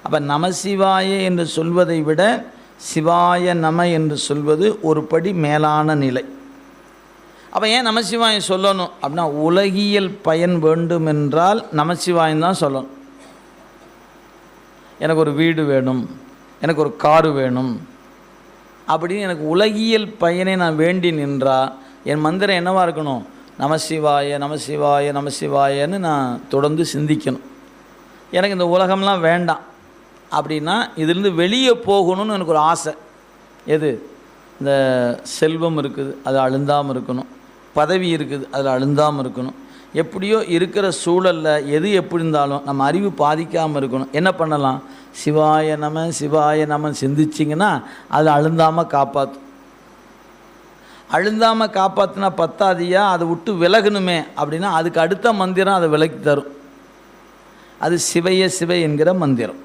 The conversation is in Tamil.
அப்போ நமசிவாய என்று சொல்வதை விட சிவாய நம என்று சொல்வது ஒரு படி மேலான நிலை. அப்போ ஏன் நமசிவாயம் சொல்லணும் அப்படின்னா, உலகியல் பயன் வேண்டும் என்றால் நமசிவாயம் தான் சொல்லணும். எனக்கு ஒரு வீடு வேணும், எனக்கு ஒரு காரு வேணும் அப்படின்னு எனக்கு உலகியல் பயனை நான் வேண்டி நின்றால் என் மந்திரம் என்னவாக இருக்கணும்? நமசிவாய நமசிவாய நமசிவாயன்னு நான் தொடர்ந்து சிந்திக்கணும். எனக்கு இந்த உலகம்லாம் வேண்டாம் அப்படின்னா இதிலிருந்து வெளியே போகணும்னு எனக்கு ஒரு ஆசை. எது? இந்த செல்வம் இருக்குது, அது அழுந்தாமல் இருக்கணும். பதவி இருக்குது, அதில் அழுந்தாமல் இருக்கணும். எப்படியோ இருக்கிற சூழலில் எது எப்படி இருந்தாலும் நம்ம அறிவு பாதிக்காமல் இருக்கணும். என்ன பண்ணலாம்? சிவாய நம சிவாய நம சிந்திச்சிங்கன்னா அது அழுந்தாமல் காப்பாற்றும். அழுந்தாமல் காப்பாற்றினா பத்தாதியா, அதை விட்டு விலகணுமே அப்படின்னா அதுக்கு அடுத்த மந்திரம் அதை விலக்கி தரும். அது சிவைய சிவை என்கிற மந்திரம்.